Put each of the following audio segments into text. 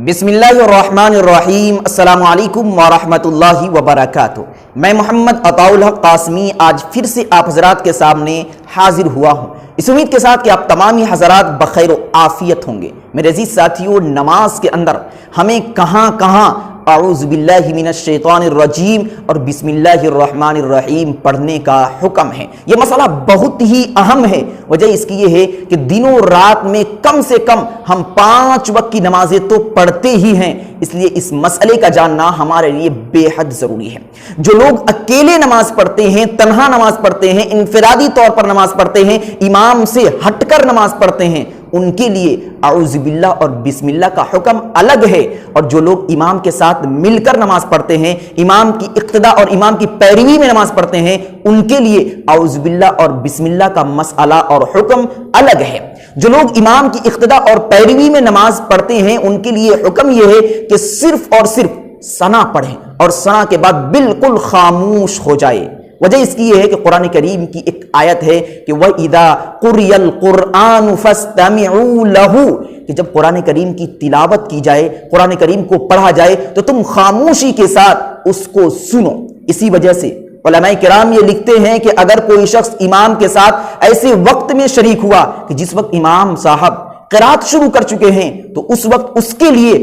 بسم اللہ الرحمن الرحیم۔ السلام علیکم ورحمۃ اللہ وبرکاتہ۔ میں محمد عطاء الحق قاسمی آج پھر سے آپ حضرات کے سامنے حاضر ہوا ہوں، اس امید کے ساتھ کہ آپ تمامی حضرات بخیر و عافیت ہوں گے۔ میرے عزیز ساتھیوں، نماز کے اندر ہمیں کہاں کہاں اعوذ باللہ من الشیطان الرجیم اور بسم اللہ الرحمن الرحیم پڑھنے کا حکم ہے۔ یہ مسئلہ بہت ہی اہم ہے۔ وجہ اس کی یہ ہے کہ دنوں رات میں کم سے کم ہم 5 وقت کی نمازیں تو پڑھتے ہی ہیں، اس لیے اس مسئلے کا جاننا ہمارے لیے بے حد ضروری ہے۔ جو لوگ اکیلے نماز پڑھتے ہیں، تنہا نماز پڑھتے ہیں، انفرادی طور پر نماز پڑھتے ہیں، امام سے ہٹ کر نماز پڑھتے ہیں، ان کے لیے اعوذ باللہ اور بسم اللہ کا حکم الگ ہے، اور جو لوگ امام کے ساتھ مل کر نماز پڑھتے ہیں، امام کی اقتدا اور امام کی پیروی میں نماز پڑھتے ہیں، ان کے لیے اعوذ باللہ اور بسم اللہ کا مسئلہ اور حکم الگ ہے۔ جو لوگ امام کی اقتدا اور پیروی میں نماز پڑھتے ہیں، ان کے لیے حکم یہ ہے کہ صرف اور صرف ثنا پڑھیں اور ثنا کے بعد بالکل خاموش ہو جائے۔ وجہ اس کی یہ ہے کہ قرآن کریم کی ایک آیت ہے کہ وَإِذَا قُرِئَ الْقُرْآنُ فَاسْتَمِعُوا لَهُ، کہ جب قرآن کریم کی تلاوت کی جائے، قرآن کریم کو پڑھا جائے تو تم خاموشی کے ساتھ اس کو سنو۔ اسی وجہ سے علماء کرام یہ لکھتے ہیں کہ اگر کوئی شخص امام کے ساتھ ایسے وقت میں شریک ہوا کہ جس وقت امام صاحب قرات شروع کر چکے ہیں، تو اس وقت اس کے لیے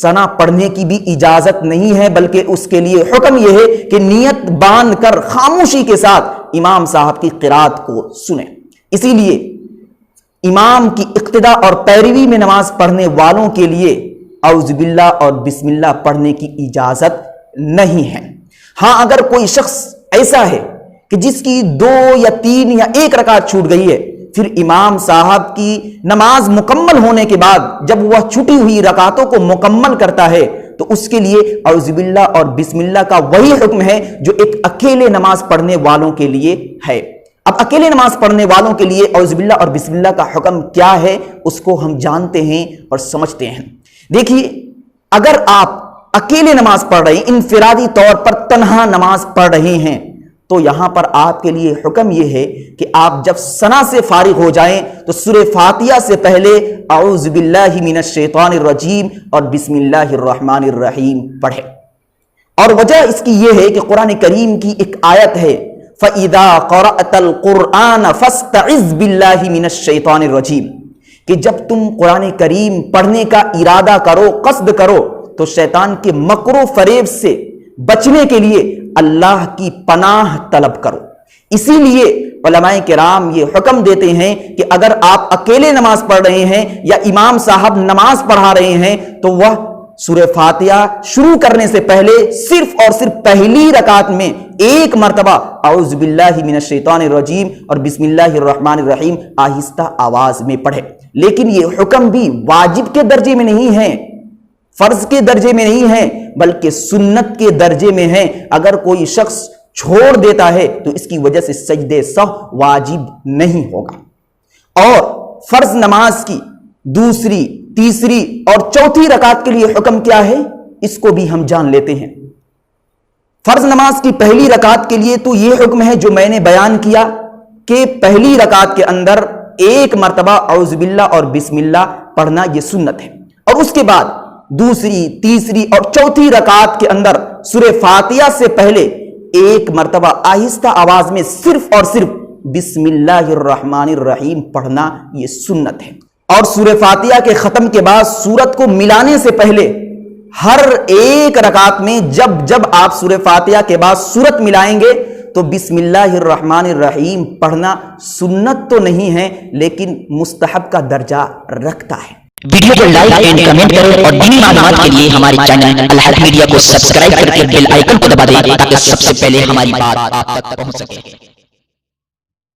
ثنا پڑھنے کی بھی اجازت نہیں ہے، بلکہ اس کے لیے حکم یہ ہے کہ نیت باندھ کر خاموشی کے ساتھ امام صاحب کی قرات کو سنیں۔ اسی لیے امام کی اقتدا اور پیروی میں نماز پڑھنے والوں کے لیے اعوذ باللہ اور بسم اللہ پڑھنے کی اجازت نہیں ہے۔ ہاں، اگر کوئی شخص ایسا ہے کہ جس کی 2 یا 3 یا 1 رکعت چھوٹ گئی ہے، پھر امام صاحب کی نماز مکمل ہونے کے بعد جب وہ چھٹی ہوئی رکعتوں کو مکمل کرتا ہے، تو اس کے لیے اعوذ باللہ اور بسم اللہ کا وہی حکم ہے جو ایک اکیلے نماز پڑھنے والوں کے لیے ہے۔ اب اکیلے نماز پڑھنے والوں کے لیے اعوذ باللہ اور بسم اللہ کا حکم کیا ہے، اس کو ہم جانتے ہیں اور سمجھتے ہیں۔ دیکھیے، اگر آپ اکیلے نماز پڑھ رہے ہیں، انفرادی طور پر تنہا نماز پڑھ رہے ہیں، تو یہاں پر آپ کے لیے حکم یہ ہے کہ آپ جب ثنا سے فارغ ہو جائیں تو سورہ فاتحہ سے پہلے اعوذ باللہ من الشیطان الرجیم اور بسم اللہ الرحمن الرحیم پڑھیں۔ اور وجہ اس کی یہ ہے کہ قرآن کریم کی ایک آیت ہے فَإِذَا قَرَأْتَ الْقُرْآنَ فَاسْتَعِذْ بِاللَّهِ مِنَ الشَّيْطَانِ الرَّجِيمِ، کہ جب تم قرآن کریم پڑھنے کا ارادہ کرو، قصد کرو، تو شیطان کے مکر و فریب سے بچنے کے لیے اللہ کی پناہ طلب کرو۔ اسی لیے علماء کرام یہ حکم دیتے ہیں کہ اگر آپ اکیلے نماز پڑھ رہے ہیں یا امام صاحب نماز پڑھا رہے ہیں، تو وہ سورہ فاتحہ شروع کرنے سے پہلے صرف اور صرف پہلی رکعت میں 1 مرتبہ اعوذ باللہ من الشیطان الرجیم اور بسم اللہ الرحمن الرحیم آہستہ آواز میں پڑھے۔ لیکن یہ حکم بھی واجب کے درجے میں نہیں ہے، فرض کے درجے میں نہیں ہے، بلکہ سنت کے درجے میں ہے۔ اگر کوئی شخص چھوڑ دیتا ہے تو اس کی وجہ سے سجدے سہو واجب نہیں ہوگا۔ اور فرض نماز کی 2ری، 3ری اور 4تھی رکعت کے لیے حکم کیا ہے، اس کو بھی ہم جان لیتے ہیں۔ فرض نماز کی پہلی رکعت کے لیے تو یہ حکم ہے جو میں نے بیان کیا کہ پہلی رکعت کے اندر 1 مرتبہ اعوذ باللہ اور بسم اللہ پڑھنا یہ سنت ہے، اور اس کے بعد 2ری، 3ری اور 4تھی رکعت کے اندر سورہ فاتحہ سے پہلے 1 مرتبہ آہستہ آواز میں صرف اور صرف بسم اللہ الرحمن الرحیم پڑھنا یہ سنت ہے۔ اور سورہ فاتحہ کے ختم کے بعد سورت کو ملانے سے پہلے ہر 1 رکعت میں جب آپ سورہ فاتحہ کے بعد سورت ملائیں گے تو بسم اللہ الرحمن الرحیم پڑھنا سنت تو نہیں ہے، لیکن مستحب کا درجہ رکھتا ہے۔ ویڈیو کو لائک اینڈ کمنٹ کریں اور دینی معلومات کے لیے ہمارے چینل الحق میڈیا کو سبسکرائب کر کے بیل آئیکن کو دبا دیں تاکہ سب سے پہلے ہماری بات آپ تک پہنچ سکے۔